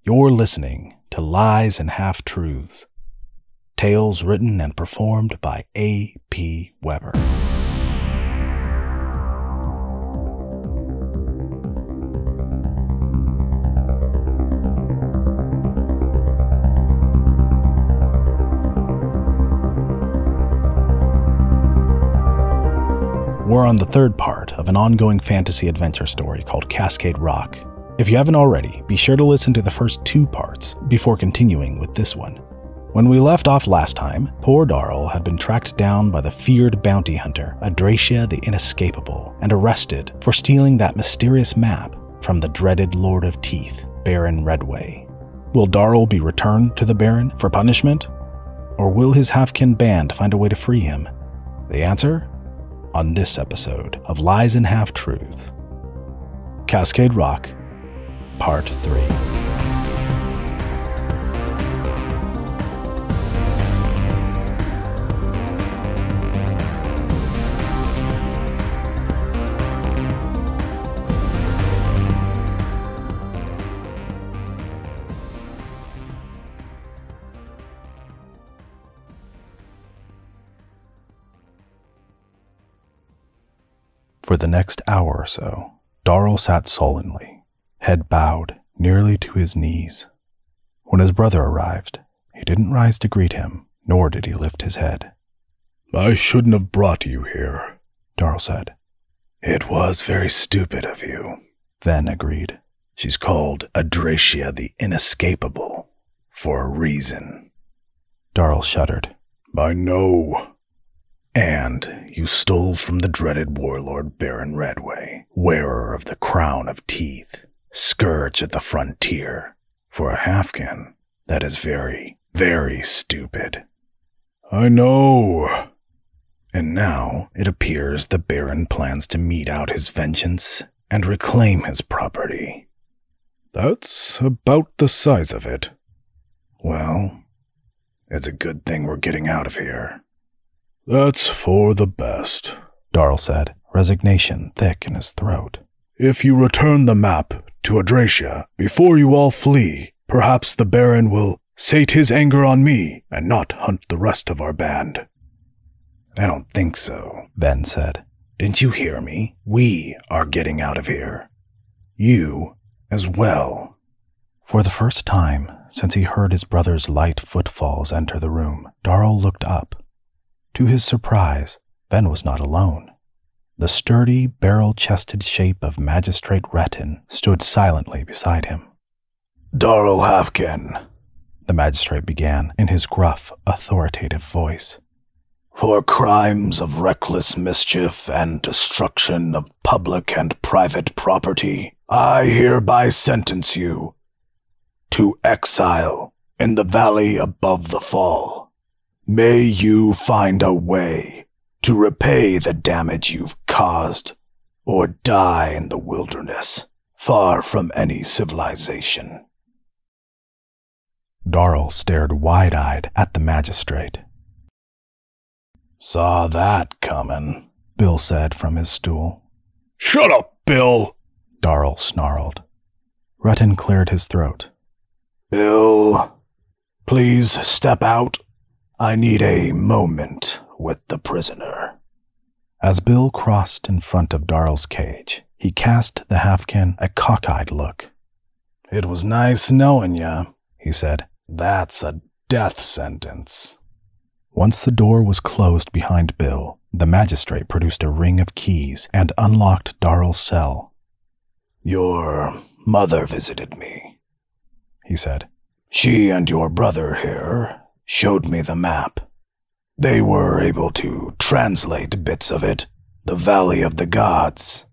You're listening to Lies and Half-Truths, tales written and performed by A.P. Weber. We're on the third part of an ongoing fantasy adventure story called Cascade Rock. If you haven't already, be sure to listen to the first two parts before continuing with this one. When we left off last time, poor Darl had been tracked down by the feared bounty hunter, Adracia the Inescapable, and arrested for stealing that mysterious map from the dreaded Lord of Teeth, Baron Redway. Will Darl be returned to the Baron for punishment? Or will his Hafkin band find a way to free him? The answer? On this episode of Lies and Half-Truths, Cascade Rock, Part 3. For the next hour or so, Darl sat sullenly, head bowed nearly to his knees. When his brother arrived, he didn't rise to greet him, nor did he lift his head. "I shouldn't have brought you here," Darl said. "It was very stupid of you," Ven agreed. "She's called Adracia the Inescapable for a reason." Darl shuddered. "I know. And you stole from the dreaded warlord Baron Redway, wearer of the crown of teeth, scourge at the frontier. For a Hafkin, that is very, very stupid." "I know." "And now it appears the Baron plans to mete out his vengeance and reclaim his property." "That's about the size of it." "Well, it's a good thing we're getting out of here." "That's for the best," Darl said, resignation thick in his throat. "If you return the map to Adracia before you all flee, perhaps the Baron will sate his anger on me and not hunt the rest of our band." "I don't think so," Ven said. "Didn't you hear me? We are getting out of here. You as well." For the first time since he heard his brother's light footfalls enter the room, Darl looked up. To his surprise, Ven was not alone. The sturdy, barrel-chested shape of Magistrate Retin stood silently beside him. "Darl Hafkin," the magistrate began in his gruff, authoritative voice, "for crimes of reckless mischief and destruction of public and private property, I hereby sentence you to exile in the valley above the fall. May you find a way to repay the damage you've caused, or die in the wilderness, far from any civilization." Darl stared wide-eyed at the magistrate. "Saw that coming," Bill said from his stool. "Shut up, Bill!" Darl snarled. Retin cleared his throat. "Bill, please step out. I need a moment with the prisoner." As Bill crossed in front of Darl's cage, he cast the Hafkin a cockeyed look. "It was nice knowing ya," he said. "That's a death sentence." Once the door was closed behind Bill, the magistrate produced a ring of keys and unlocked Darl's cell. "Your mother visited me," he said. "She and your brother here showed me the map. They were able to translate bits of it, the Valley of the Gods.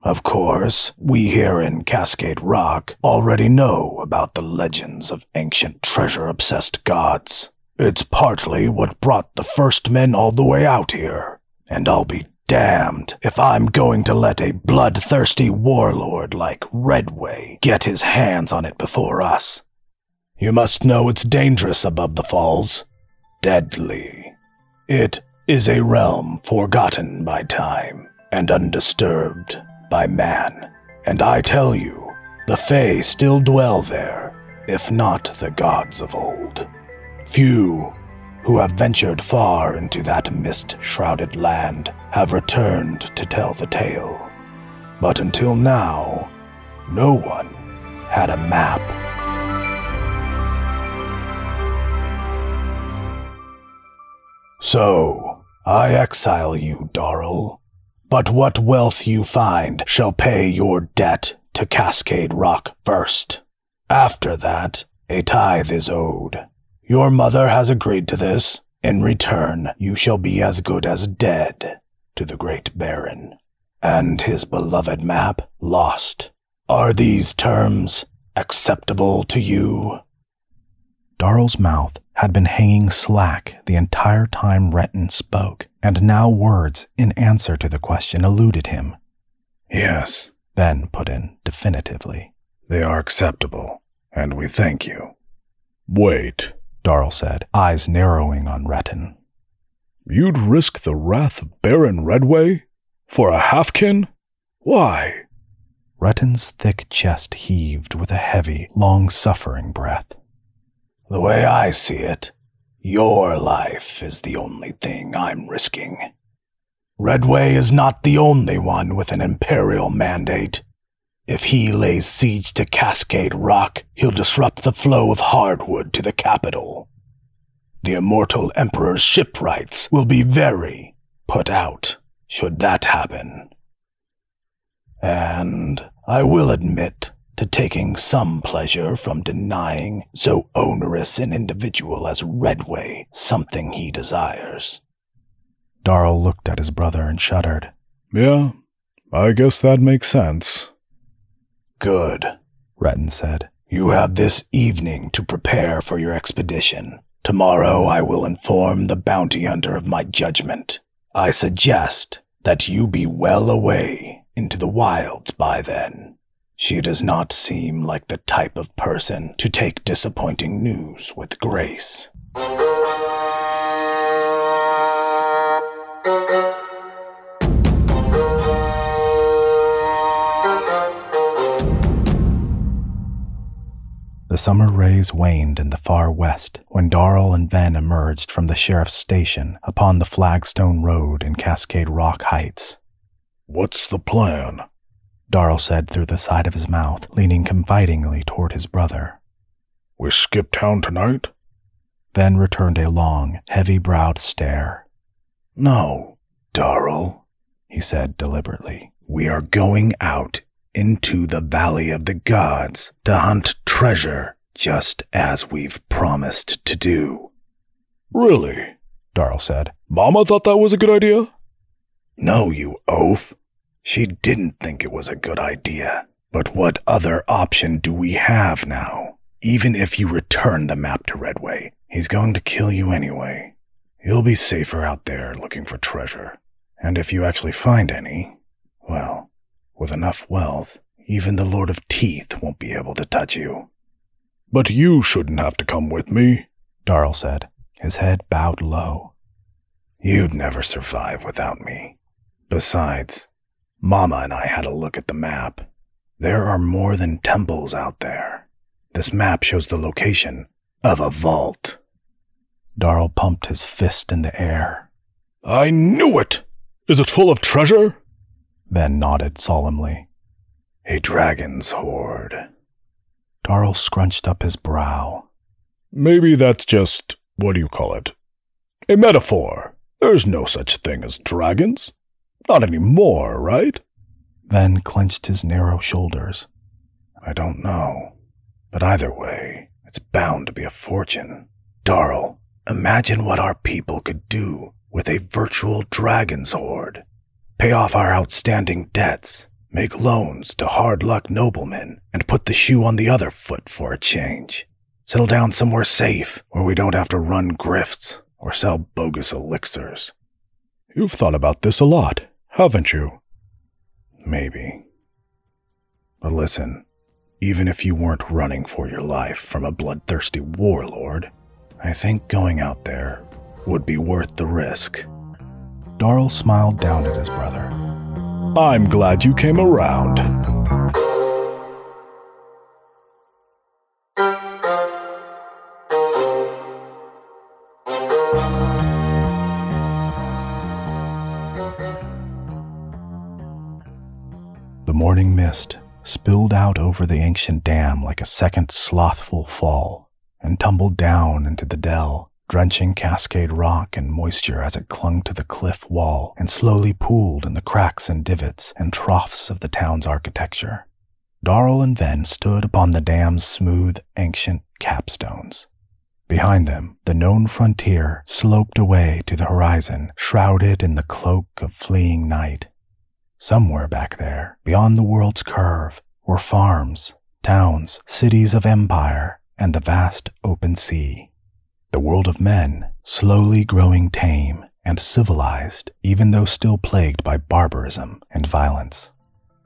Of course, we here in Cascade Rock already know about the legends of ancient treasure-obsessed gods. It's partly what brought the first men all the way out here, and I'll be damned if I'm going to let a bloodthirsty warlord like Redway get his hands on it before us. You must know it's dangerous above the falls. Deadly. It is a realm forgotten by time and undisturbed by man. And I tell you, the Fae still dwell there, if not the gods of old. Few who have ventured far into that mist-shrouded land have returned to tell the tale. But until now, no one had a map. So, I exile you, Darl, but what wealth you find shall pay your debt to Cascade Rock first. After that, a tithe is owed. Your mother has agreed to this. In return, you shall be as good as dead to the great Baron, and his beloved map lost. Are these terms acceptable to you? Darl's mouth had been hanging slack the entire time Renton spoke, and now words in answer to the question eluded him. Yes, Ben put in definitively. They are acceptable, and we thank you. Wait, Darl said, eyes narrowing on Renton. You'd risk the wrath of Baron Redway? For a Hafkin? Why? Renton's thick chest heaved with a heavy, long-suffering breath. The way I see it, your life is the only thing I'm risking. Redway is not the only one with an imperial mandate. If he lays siege to Cascade Rock, he'll disrupt the flow of hardwood to the capital. The immortal Emperor's shipwrights will be very put out should that happen. And I will admit to taking some pleasure from denying so onerous an individual as Redway something he desires. Darl looked at his brother and shuddered. Yeah, I guess that makes sense. Good, Renton said. You have this evening to prepare for your expedition. Tomorrow I will inform the bounty hunter of my judgment. I suggest that you be well away into the wilds by then. She does not seem like the type of person to take disappointing news with grace. The summer rays waned in the far west when Darl and Ven emerged from the sheriff's station upon the flagstone road in Cascade Rock Heights. What's the plan? Darl said through the side of his mouth, leaning confidingly toward his brother. We skip town tonight? Ven returned a long, heavy-browed stare. No, Darl, he said deliberately. We are going out into the Valley of the Gods to hunt treasure just as we've promised to do. Really? Darl said. Mama thought that was a good idea? No, you oaf. She didn't think it was a good idea. But what other option do we have now? Even if you return the map to Redway, he's going to kill you anyway. You'll be safer out there looking for treasure. And if you actually find any, well, with enough wealth, even the Lord of Teeth won't be able to touch you. But you shouldn't have to come with me, Darl said, his head bowed low. You'd never survive without me. Besides, Mama and I had a look at the map. There are more than temples out there. This map shows the location of a vault. Darl pumped his fist in the air. I knew it! Is it full of treasure? Ven nodded solemnly. A dragon's hoard. Darl scrunched up his brow. Maybe that's just, what do you call it? A metaphor. There's no such thing as dragons. Not anymore, right? Ven clenched his narrow shoulders. I don't know. But either way, it's bound to be a fortune. Darl, imagine what our people could do with a virtual dragon's hoard. Pay off our outstanding debts, make loans to hard-luck noblemen, and put the shoe on the other foot for a change. Settle down somewhere safe, where we don't have to run grifts or sell bogus elixirs. You've thought about this a lot, haven't you? Maybe. But listen, even if you weren't running for your life from a bloodthirsty warlord, I think going out there would be worth the risk. Darl smiled down at his brother. I'm glad you came around. morning mist spilled out over the ancient dam like a second slothful fall, and tumbled down into the dell, drenching Cascade Rock in moisture as it clung to the cliff wall and slowly pooled in the cracks and divots and troughs of the town's architecture. Darl and Ven stood upon the dam's smooth, ancient capstones. Behind them, the known frontier sloped away to the horizon, shrouded in the cloak of fleeing night. Somewhere back there, beyond the world's curve, were farms, towns, cities of empire, and the vast open sea. The world of men, slowly growing tame and civilized, even though still plagued by barbarism and violence.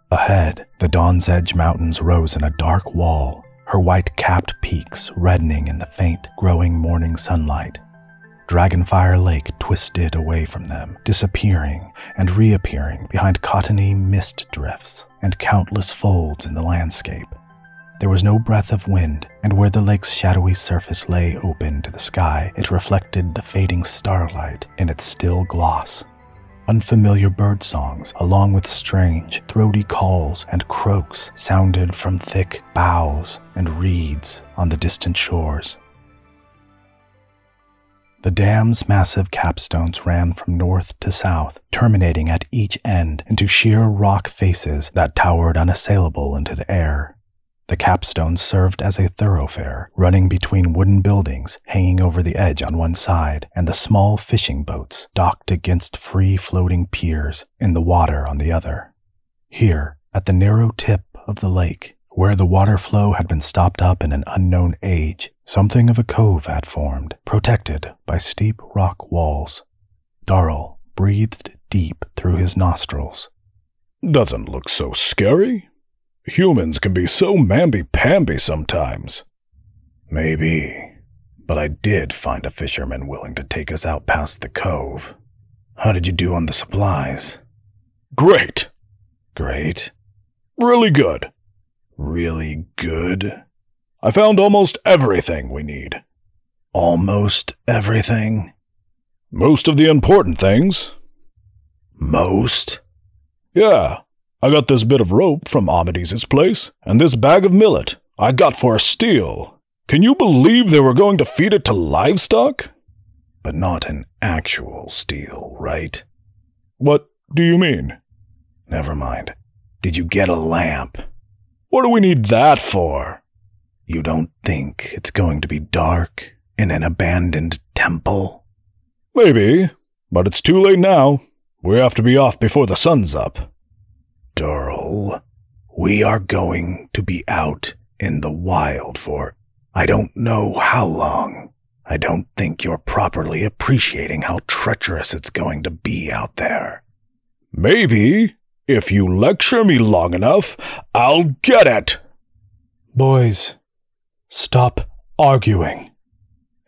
Ahead, the Dawn's Edge Mountains rose in a dark wall, her white-capped peaks reddening in the faint, growing morning sunlight. Dragonfire Lake twisted away from them, disappearing and reappearing behind cottony mist drifts and countless folds in the landscape. There was no breath of wind, and where the lake's shadowy surface lay open to the sky, it reflected the fading starlight in its still gloss. Unfamiliar bird songs, along with strange, throaty calls and croaks, sounded from thick boughs and reeds on the distant shores. The dam's massive capstones ran from north to south, terminating at each end into sheer rock faces that towered unassailable into the air. The capstones served as a thoroughfare, running between wooden buildings hanging over the edge on one side, and the small fishing boats docked against free-floating piers in the water on the other. Here, at the narrow tip of the lake, where the water flow had been stopped up in an unknown age, something of a cove had formed, protected by steep rock walls. Darl breathed deep through his nostrils. Doesn't look so scary. Humans can be so mamby-pamby sometimes. Maybe, but I did find a fisherman willing to take us out past the cove. How did you do on the supplies? Great. Great? Really good. Really good? I found almost everything we need. Almost everything? Most of the important things. Most? Yeah. I got this bit of rope from Amadeus's place, and this bag of millet I got for a steal. Can you believe they were going to feed it to livestock? But not an actual steal, right? What do you mean? Never mind. Did you get a lamp? What do we need that for? You don't think it's going to be dark in an abandoned temple? Maybe, but it's too late now. We have to be off before the sun's up. Darl, we are going to be out in the wild for I don't know how long. I don't think you're properly appreciating how treacherous it's going to be out there. Maybe, if you lecture me long enough, I'll get it. Boys, stop arguing,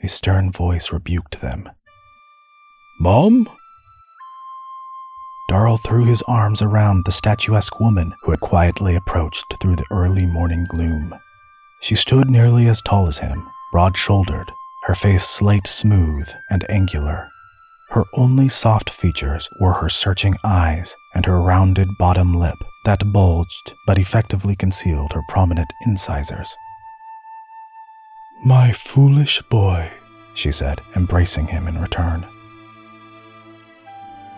a stern voice rebuked them. Mom? Darl threw his arms around the statuesque woman who had quietly approached through the early morning gloom. She stood nearly as tall as him, broad-shouldered, her face slate smooth and angular. Her only soft features were her searching eyes and her rounded bottom lip that bulged but effectively concealed her prominent incisors. "My foolish boy," she said, embracing him in return.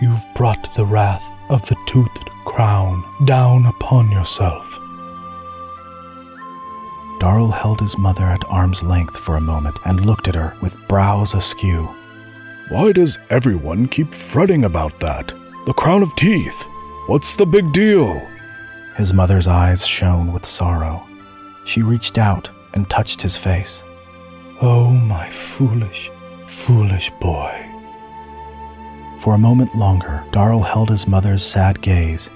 "You've brought the wrath of the toothed crown down upon yourself." Darl held his mother at arm's length for a moment and looked at her with brows askew. Why does everyone keep fretting about that? The crown of teeth. What's the big deal? His mother's eyes shone with sorrow. She reached out and touched his face. "Oh, my foolish, foolish boy." For a moment longer, Darl held his mother's sad gaze.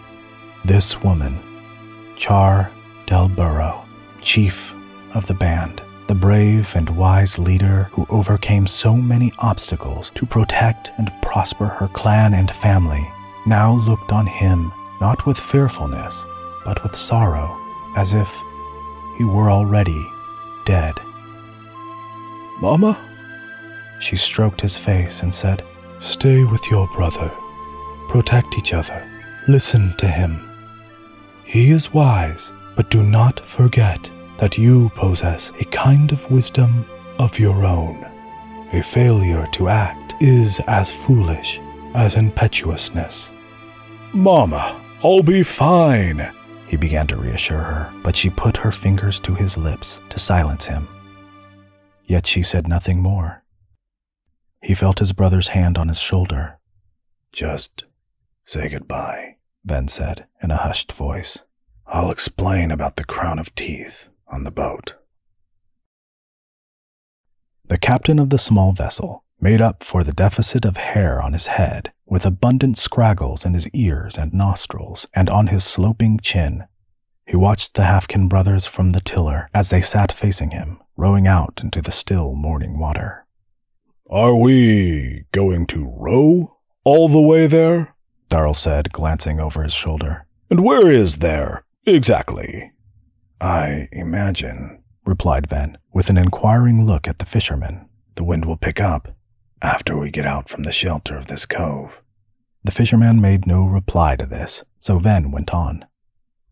This woman, Char del Burrow, chief of the band, the brave and wise leader who overcame so many obstacles to protect and prosper her clan and family, now looked on him not with fearfulness, but with sorrow, as if he were already dead. "Mama?" She stroked his face and said, "Stay with your brother. Protect each other. Listen to him. He is wise, but do not forget that you possess a kind of wisdom of your own. A failure to act is as foolish as impetuousness. Mama, I'll be fine. He began to reassure her, but she put her fingers to his lips to silence him. Yet she said nothing more. He felt his brother's hand on his shoulder. Just say goodbye, Ven said in a hushed voice. I'll explain about the crown of teeth on the boat. The captain of the small vessel made up for the deficit of hair on his head with abundant scraggles in his ears and nostrils and on his sloping chin. He watched the Hafkin brothers from the tiller as they sat facing him, rowing out into the still morning water. Are we going to row all the way there? Darl said, glancing over his shoulder. And where is there, exactly? I imagine, replied Ven, with an inquiring look at the fisherman, the wind will pick up after we get out from the shelter of this cove. The fisherman made no reply to this, so Ven went on.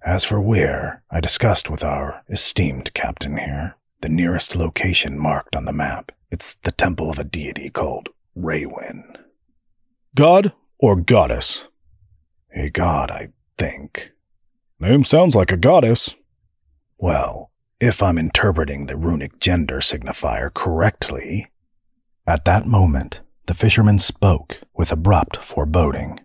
As for where, I discussed with our esteemed captain here the nearest location marked on the map. It's the temple of a deity called Raywin. God or goddess? A god, I think. Name sounds like a goddess. Well, if I'm interpreting the runic gender signifier correctly. At that moment, the fisherman spoke with abrupt foreboding.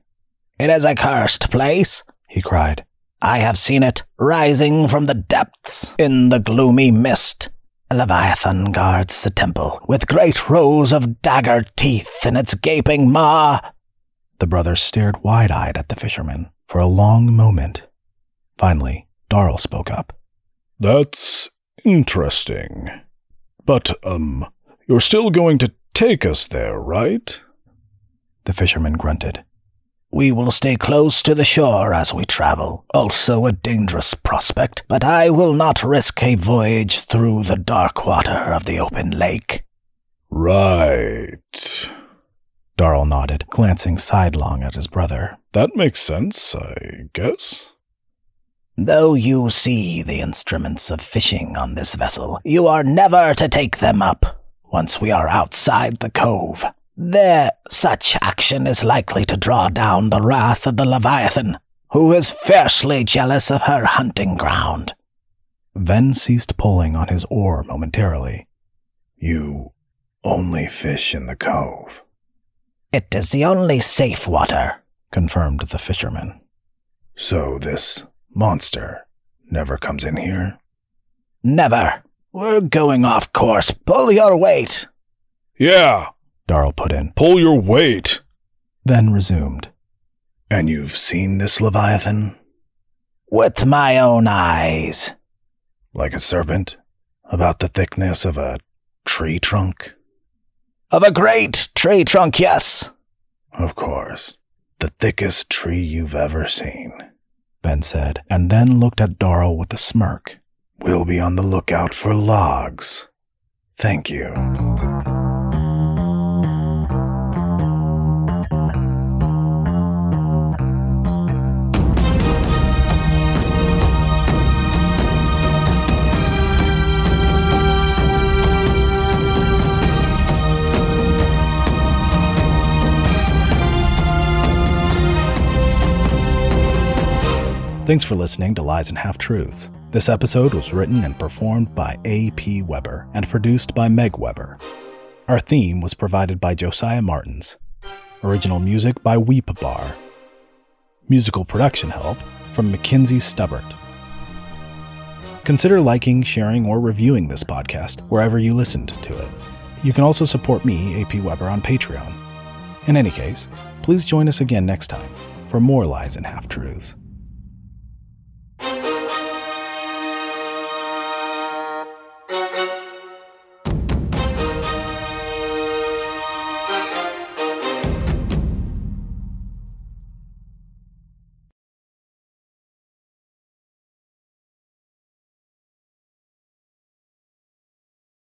It is a cursed place, he cried. I have seen it rising from the depths in the gloomy mist. A leviathan guards the temple, with great rows of dagger teeth in its gaping maw. The brothers stared wide-eyed at the fisherman for a long moment. Finally, Darl spoke up. That's interesting. But, you're still going to take us there, right? The fisherman grunted. We will stay close to the shore as we travel, also a dangerous prospect, but I will not risk a voyage through the dark water of the open lake. Right. Darl nodded, glancing sidelong at his brother. That makes sense, I guess. Though you see the instruments of fishing on this vessel, you are never to take them up once we are outside the cove. Such action is likely to draw down the wrath of the Leviathan, who is fiercely jealous of her hunting ground. Ven ceased pulling on his oar momentarily. You only fish in the cove. It is the only safe water, confirmed the fisherman. So this monster never comes in here? Never. We're going off course. Pull your weight. Yeah, Darl put in. Pull your weight. Ven resumed. And you've seen this Leviathan? With my own eyes. Like a serpent? About the thickness of a tree trunk? Of a great tree trunk, yes. Of course. The thickest tree you've ever seen, Ven said, and then looked at Darl with a smirk. We'll be on the lookout for logs. Thank you. Thanks for listening to Lies and Half-Truths. This episode was written and performed by A.P. Weber and produced by Meg Weber. Our theme was provided by Josiah Martins. Original music by Weep Bar. Musical production help from Mackenzie Stubbart. Consider liking, sharing, or reviewing this podcast wherever you listened to it. You can also support me, A.P. Weber, on Patreon. In any case, please join us again next time for more Lies and Half-Truths.